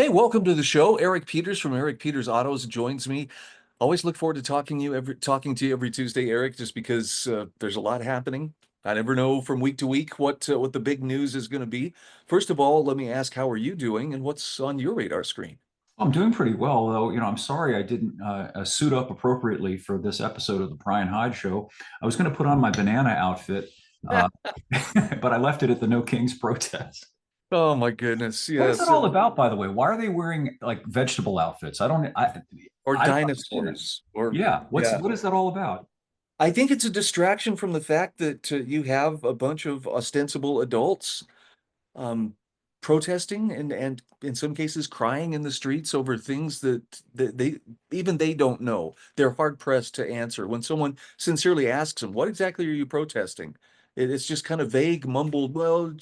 Hey, welcome to the show. Eric Peters from Eric Peters Autos joins me. Always look forward to talking to you every Tuesday, Eric, just because there's a lot happening. I never know from week to week what the big news is going to be. First of all, let me ask, how are you doing, and what's on your radar screen? I'm doing pretty well, though. I'm sorry I didn't suit up appropriately for this episode of the Bryan Hyde show. I was going to put on my banana outfit, uh, but I left it at the No Kings protest. Oh my goodness, What is that yes, all about, by the way? Why are they wearing like vegetable outfits? or I don't understand it. dinosaurs, or Yeah, yeah. what is that all about? I think it's a distraction from the fact that you have a bunch of ostensible adults um, protesting and in some cases crying in the streets over things that they don't know. They're hard pressed to answer. When someone sincerely asks them, "What exactly are you protesting?" It's just kind of vague, mumbled. Well,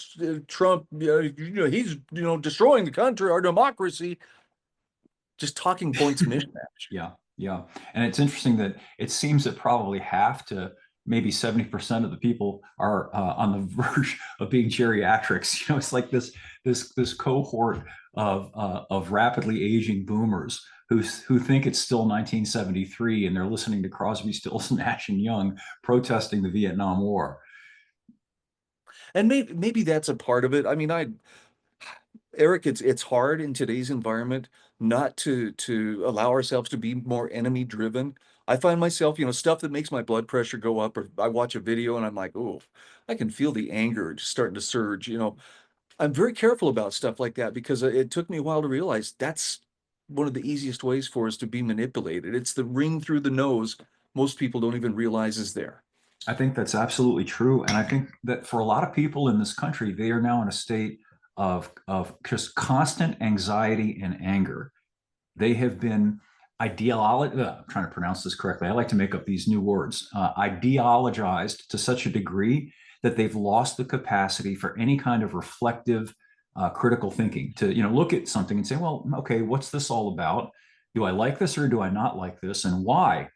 Trump, he's destroying the country, our democracy. Just talking points mishmash. Yeah, yeah. And it's interesting that it seems that probably half to maybe 70% of the people are on the verge of being geriatrics. It's like this cohort of rapidly aging boomers who think it's still 1973 and they're listening to Crosby, Stills, Nash and Young protesting the Vietnam War. And maybe that's a part of it. I mean, Eric, it's hard in today's environment not to allow ourselves to be more enemy driven. I find myself, stuff that makes my blood pressure go up, or I watch a video and I'm like, oh, I can feel the anger just starting to surge. I'm very careful about stuff like that because it took me a while to realize that's one of the easiest ways for us to be manipulated. It's the ring through the nose most people don't even realize is there. I think that's absolutely true. And I think that for a lot of people in this country, they are now in a state of just constant anxiety and anger. They have been I'm trying to pronounce this correctly. I like to make up these new words. Ideologized to such a degree that they've lost the capacity for any kind of reflective, critical thinking. To look at something and say, well, okay, what's this all about? Do I like this or do I not like this, and why?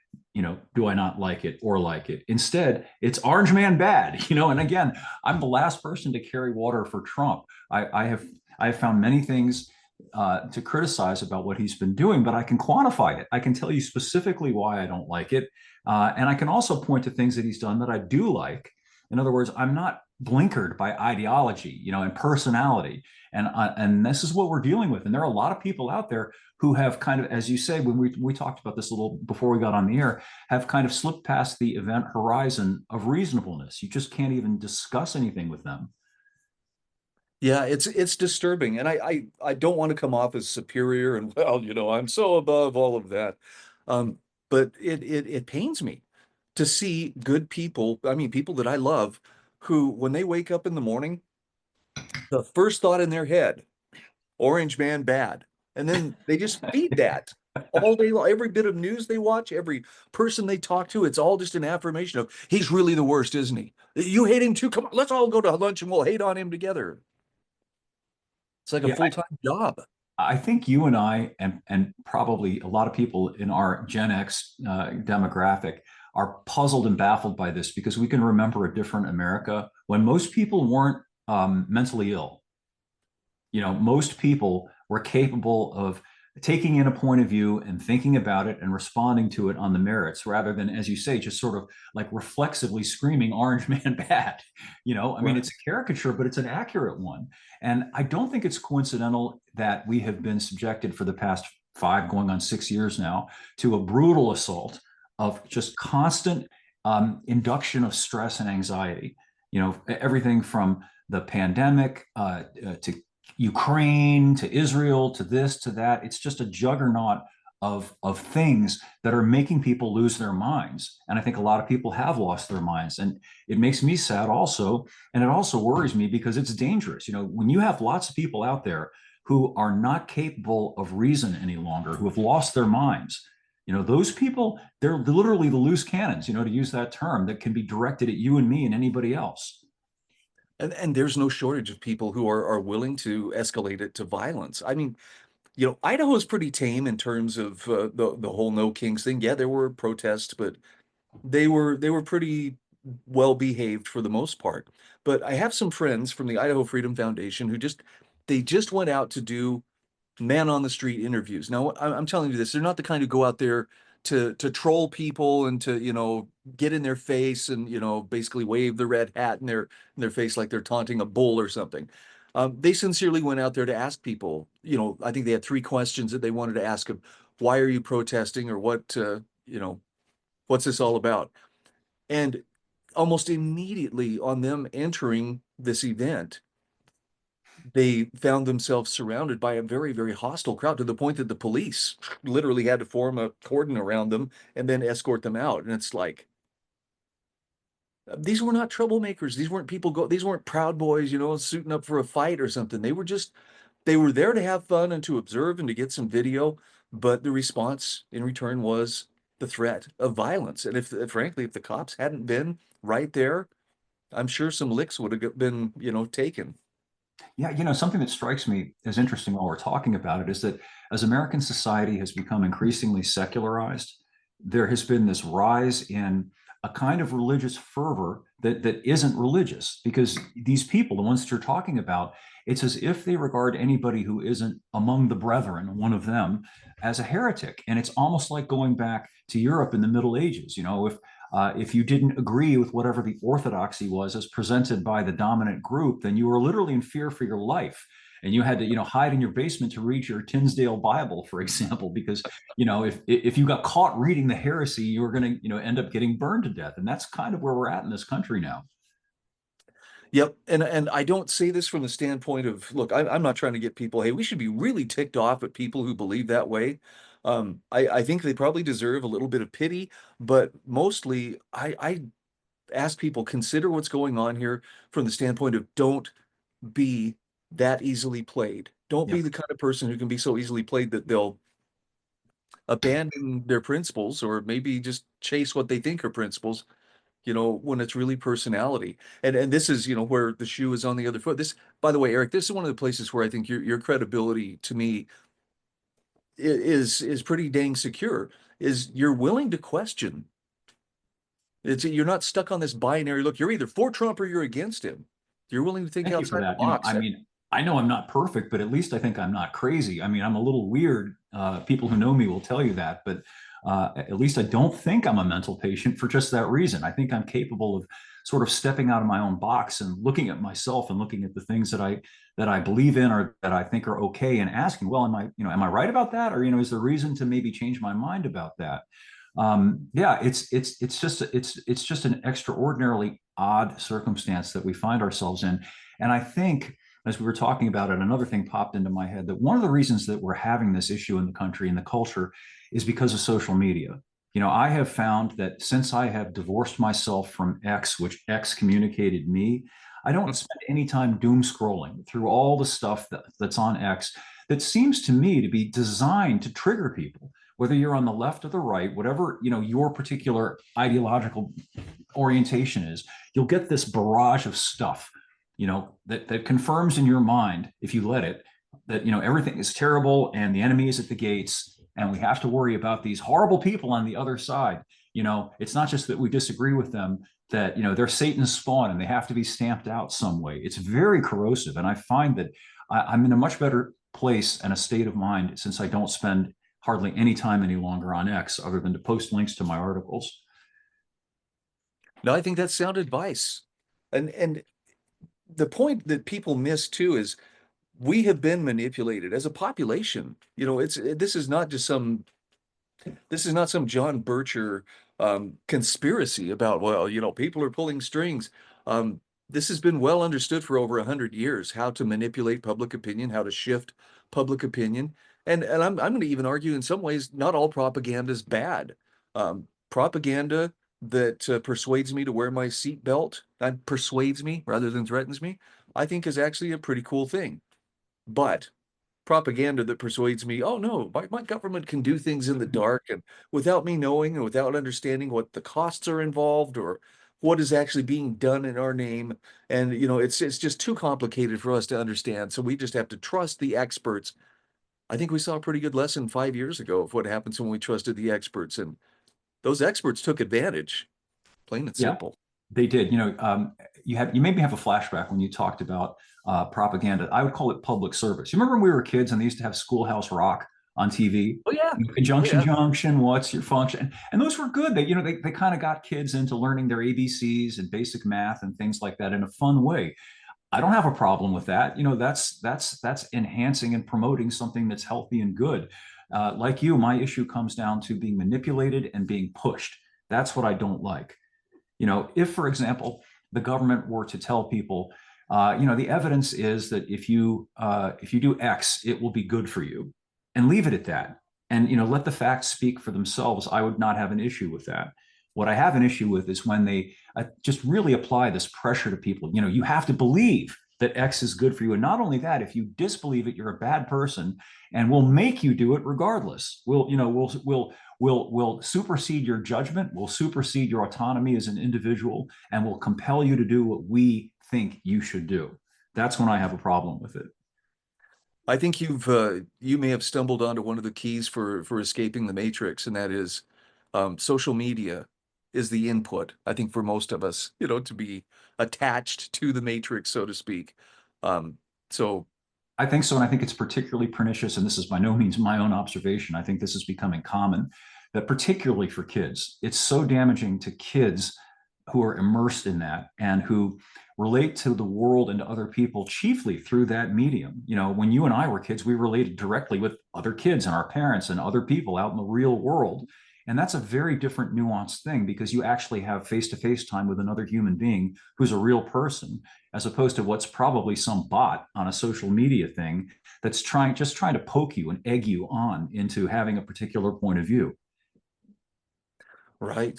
Do I not like it or like it? Instead, it's Orange Man bad. And again, I'm the last person to carry water for Trump. I have found many things to criticize about what he's been doing, but I can quantify it. I can tell you specifically why I don't like it. And I can also point to things that he's done that I do like. In other words, I'm not blinkered by ideology, and personality. And this is what we're dealing with. And there are a lot of people out there who have kind of, as you say, when we talked about this a little before we got on the air, have kind of slipped past the event horizon of reasonableness. You just can't even discuss anything with them. Yeah, it's disturbing, and I don't want to come off as superior and well, I'm so above all of that. Um, but it pains me to see good people, I mean people that I love, who when they wake up in the morning, the first thought in their head, Orange Man bad. And then they just feed that all day long. Every bit of news they watch, every person they talk to, it's all just an affirmation of he's really the worst, isn't he? You hate him too. Come on, let's all go to lunch and we'll hate on him together. It's like a Yeah, full-time job. I think you and I, and probably a lot of people in our Gen X demographic, are puzzled and baffled by this because we can remember a different America when most people weren't mentally ill. Most people were capable of taking in a point of view and thinking about it and responding to it on the merits rather than, as you say, just sort of like reflexively screaming Orange Man bad. I mean, Right. it's a caricature, but it's an accurate one. And I don't think it's coincidental that we have been subjected for the past 5 going on 6 years now to a brutal assault of just constant induction of stress and anxiety. Everything from the pandemic to Ukraine to Israel to this to that. It's just a juggernaut of things that are making people lose their minds. And I think a lot of people have lost their minds. And it makes me sad also. And it also worries me because it's dangerous. When you have lots of people out there who are not capable of reason any longer, who have lost their minds, those people, they're literally the loose cannons, to use that term, that can be directed at you and me and anybody else. And there's no shortage of people who are willing to escalate it to violence. I mean, Idaho is pretty tame in terms of the whole no kings thing. Yeah, there were protests, but they were pretty well behaved for the most part. But I have some friends from the Idaho Freedom Foundation who they just went out to do man on the street interviews. Now, I'm telling you this, they're not the kind who go out there to troll people and to, get in their face and, basically wave the red hat in their face like they're taunting a bull or something. They sincerely went out there to ask people, I think they had three questions that they wanted to ask them. Why are you protesting, or what's this all about? And almost immediately on them entering this event, they found themselves surrounded by a very, very hostile crowd, to the point that the police literally had to form a cordon around them and then escort them out. And it's like, these were not troublemakers. These weren't Proud Boys, suiting up for a fight or something. They were there to have fun and to observe and to get some video. But the response in return was the threat of violence. And frankly, if the cops hadn't been right there, I'm sure some licks would have been, taken. Yeah, something that strikes me as interesting while we're talking about it is that as American society has become increasingly secularized, there has been this rise in a kind of religious fervor that isn't religious, because these people, the ones that you're talking about, it's as if they regard anybody who isn't among the brethren, one of them, as a heretic. And it's almost like going back to Europe in the Middle Ages. If you didn't agree with whatever the orthodoxy was as presented by the dominant group, then you were literally in fear for your life. And you had to, hide in your basement to read your Tinsdale Bible, for example, because, if you got caught reading the heresy, you were going to, end up getting burned to death. And that's kind of where we're at in this country now. Yep. And I don't say this from the standpoint of, look, I'm not trying to get people, hey, we should be really ticked off at people who believe that way. I think they probably deserve a little bit of pity, but mostly I ask people, consider what's going on here from the standpoint of, don't be that easily played. Don't be Yep. the kind of person who can be so easily played that they'll abandon their principles, or maybe just chase what they think are principles, when it's really personality. And this is, where the shoe is on the other foot. This, by the way, Eric, this is one of the places where I think your credibility to me is pretty dang secure. Is you're willing to question. You're not stuck on this binary. Look, you're either for Trump or you're against him. You're willing to think Thank you for outside the that. box. I mean, I know I'm not perfect, but at least I think I'm not crazy. I mean, I'm a little weird. People who know me will tell you that, but at least I don't think I'm a mental patient for just that reason. I think I'm capable of sort of stepping out of my own box and looking at myself and looking at the things that I believe in or that I think are okay, and asking, well, am I right about that? Or, is there reason to maybe change my mind about that? Yeah, it's just an extraordinarily odd circumstance that we find ourselves in. And I think, as we were talking about it, another thing popped into my head, that one of the reasons that we're having this issue in the country and the culture is because of social media. I have found that since I have divorced myself from X, which X communicated me, I don't spend any time doom scrolling through all the stuff that's on X that seems to me to be designed to trigger people, whether you're on the left or the right, whatever, your particular ideological orientation is. You'll get this barrage of stuff, that confirms in your mind, if you let it, that, everything is terrible and the enemy is at the gates and we have to worry about these horrible people on the other side. It's not just that we disagree with them, that, they're Satan's spawn and they have to be stamped out some way. It's very corrosive. And I find that I'm in a much better place and a state of mind since I don't spend hardly any time any longer on X other than to post links to my articles. No, I think that's sound advice. And the point that people miss too is we have been manipulated as a population. This is not some John Bircher conspiracy about, well, people are pulling strings. This has been well understood for over 100 years, how to manipulate public opinion, how to shift public opinion. And I'm going to even argue, in some ways, not all propaganda is bad. Propaganda that persuades me to wear my seatbelt, that persuades me rather than threatens me, I think is actually a pretty cool thing. But propaganda that persuades me, oh no, my government can do things in the dark and without me knowing and without understanding what the costs are involved or what is actually being done in our name. And it's just too complicated for us to understand. So we just have to trust the experts. I think we saw a pretty good lesson 5 years ago of what happens when we trusted the experts. And those experts took advantage, plain and Yeah, simple. they did. You made me have a flashback when you talked about propaganda. I would call it public service. You remember when we were kids and they used to have Schoolhouse Rock on TV? Oh yeah. Oh Conjunction yeah. junction, what's your function? And those were good. They kind of got kids into learning their ABCs and basic math and things like that in a fun way. I don't have a problem with that. That's enhancing and promoting something that's healthy and good. Like you, my issue comes down to being manipulated and being pushed. That's what I don't like. If, for example, the government were to tell people, the evidence is that if you do X, it will be good for you, and leave it at that, and let the facts speak for themselves, I would not have an issue with that. What I have an issue with is when they just really apply this pressure to people. You have to believe that X is good for you, and not only that, if you disbelieve it, you're a bad person, and we'll make you do it regardless. We'll supersede your judgment, we'll supersede your autonomy as an individual, and will compel you to do what we think you should do. That's when I have a problem with it. I think you may have stumbled onto one of the keys for escaping the matrix, and that is social media is the input, I think, for most of us, to be attached to the matrix, so to speak. Um, so I think so. And I think it's particularly pernicious. And this is by no means my own observation. I think this is becoming common, that particularly for kids, it's so damaging to kids who are immersed in that and who relate to the world and to other people chiefly through that medium. When you and I were kids, we related directly with other kids and our parents and other people out in the real world. And that's a very different nuanced thing because you actually have face to face time with another human being who's a real person, as opposed to what's probably some bot on a social media thing that's just trying to poke you and egg you on into having a particular point of view. right.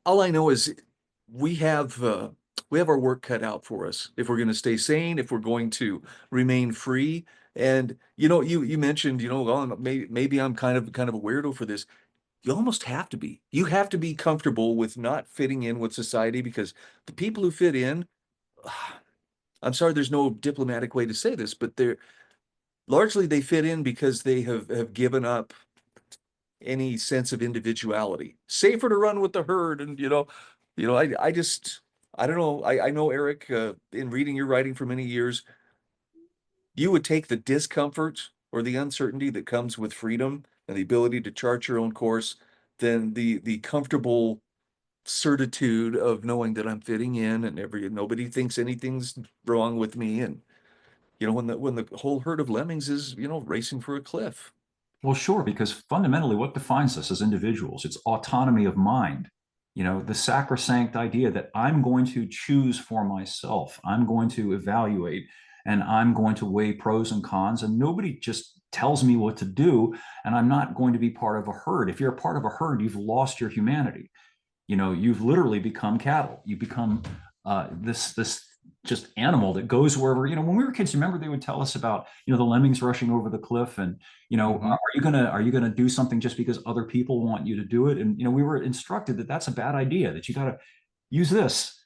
All I know is we have uh, we have our work cut out for us if we're going to stay sane, if we're going to remain free. And you mentioned, well, maybe I'm kind of a weirdo for this. You almost have to be. You have to be comfortable with not fitting in with society because the people who fit in, I'm sorry, there's no diplomatic way to say this, but they fit in because they have given up any sense of individuality. Safer to run with the herd, and I just I don't know. I know Eric, in reading your writing for many years, you would take the discomfort or the uncertainty that comes with freedom and the ability to chart your own course than the comfortable certitude of knowing that I'm fitting in and nobody thinks anything's wrong with me. And when the whole herd of lemmings is racing for a cliff. Well, sure, because fundamentally, what defines us as individuals? It's autonomy of mind. The sacrosanct idea that I'm going to choose for myself, I'm going to evaluate, and I'm going to weigh pros and cons, and nobody just tells me what to do, and I'm not going to be part of a herd. If you're a part of a herd, you've lost your humanity. You've literally become cattle. You become this just animal that goes wherever. When we were kids, remember they would tell us about the lemmings rushing over the cliff, and Mhm. are you gonna do something just because other people want you to do it? And we were instructed that that's a bad idea. That you got to use this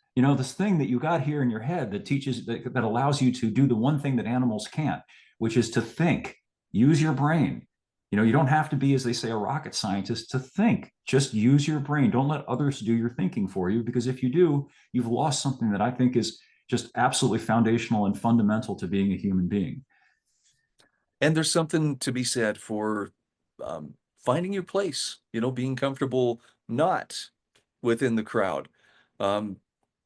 thing that you got here in your head that teaches that allows you to do the one thing that animals can't, which is to think. Use your brain. You don't have to be, as they say, a rocket scientist to think. Just use your brain. Don't let others do your thinking for you, because if you do, you've lost something that I think is just absolutely foundational and fundamental to being a human being. And there's something to be said for finding your place, being comfortable not within the crowd. Um,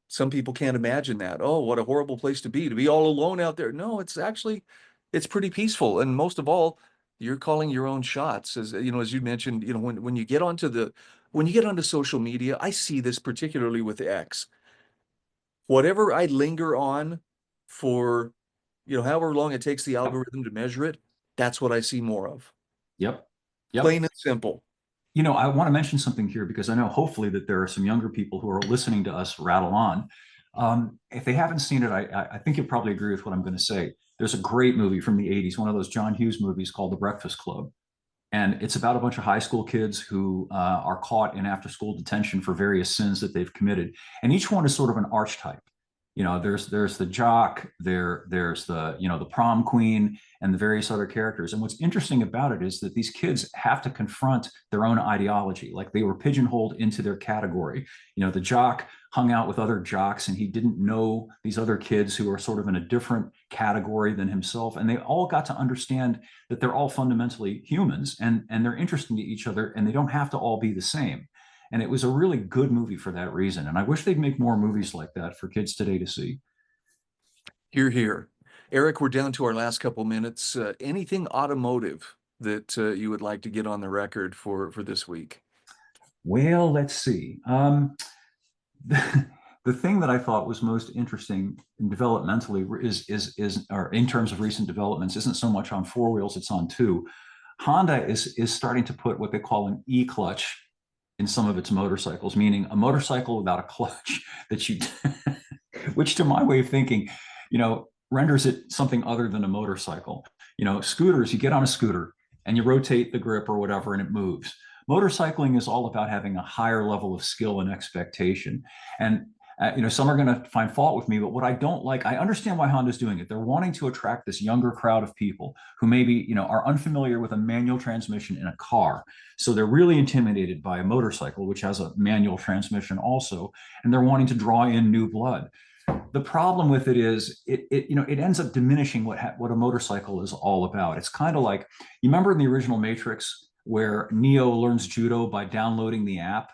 some people can't imagine that. Oh, what a horrible place to be all alone out there. No, it's pretty peaceful. And most of all, you're calling your own shots. As you mentioned, when you get onto social media, I see this particularly with X. Whatever I linger on for, however long it takes the Yep. algorithm to measure it, that's what I see more of. Yep. Yep. Plain and simple. I want to mention something here because I know hopefully that there are some younger people who are listening to us rattle on. If they haven't seen it, I think you'll probably agree with what I'm going to say. There's a great movie from the 80s, one of those John Hughes movies called The Breakfast Club. And it's about a bunch of high school kids who are caught in after school detention for various sins that they've committed. And each one is sort of an archetype. There's the jock, there's the prom queen, and the various other characters. And what's interesting about it is that these kids have to confront their own ideology. Like they were pigeonholed into their category. The jock hung out with other jocks, and he didn't know these other kids who are sort of in a different category than himself. And they all got to understand that they're all fundamentally humans, and they're interesting to each other, and they don't have to all be the same. And it was a really good movie for that reason. And I wish they'd make more movies like that for kids today to see. Here, here. Eric, we're down to our last couple minutes. Anything automotive that you would like to get on the record for this week? Well, let's see. The thing that I thought was most interesting in developmentally is or in terms of recent developments isn't so much on four wheels, it's on two. Honda is starting to put what they call an e-clutch in some of its motorcycles, meaning a motorcycle without a clutch that you which to my way of thinking, renders it something other than a motorcycle. Scooters, you get on a scooter and you rotate the grip or whatever and it moves. Motorcycling is all about having a higher level of skill and expectation. And some are going to find fault with me, but what I don't like, I understand why Honda's doing it. They're wanting to attract this younger crowd of people who maybe, are unfamiliar with a manual transmission in a car. So they're really intimidated by a motorcycle, which has a manual transmission also, and they're wanting to draw in new blood. The problem with it is it ends up diminishing what a motorcycle is all about. It's kind of like, you remember in the original Matrix where Neo learns judo by downloading the app.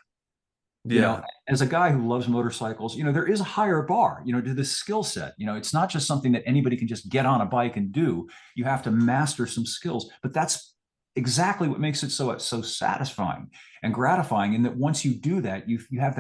you know Yeah, as a guy who loves motorcycles, there is a higher bar, to this skill set. It's not just something that anybody can just get on a bike and do. You have to master some skills, but that's exactly what makes it so satisfying and gratifying. And that once you do that, you have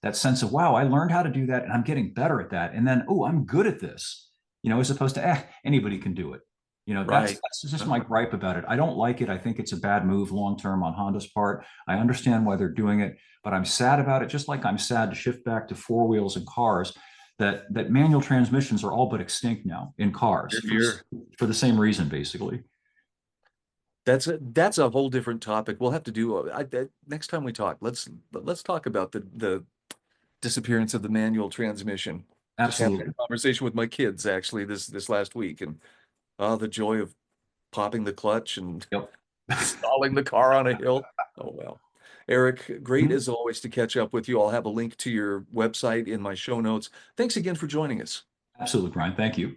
that sense of, wow, I learned how to do that and I'm getting better at that. And then, oh, I'm good at this, as opposed to, anybody can do it. right. That's just my gripe about it. I don't like it. I think it's a bad move long term on Honda's part. I understand why they're doing it, but I'm sad about it. Just like I'm sad to shift back to four wheels in cars, that manual transmissions are all but extinct now in cars Here, here. for the same reason, basically. That's a whole different topic. We'll have to do next time we talk. Let's talk about the disappearance of the manual transmission. Just had Absolutely. a conversation with my kids actually this last week, and the joy of popping the clutch and Yep. stalling the car on a hill. Oh well. Eric, great Mhm. as always to catch up with you. I'll have a link to your website in my show notes. Thanks again for joining us. Absolutely, Brian. Thank you.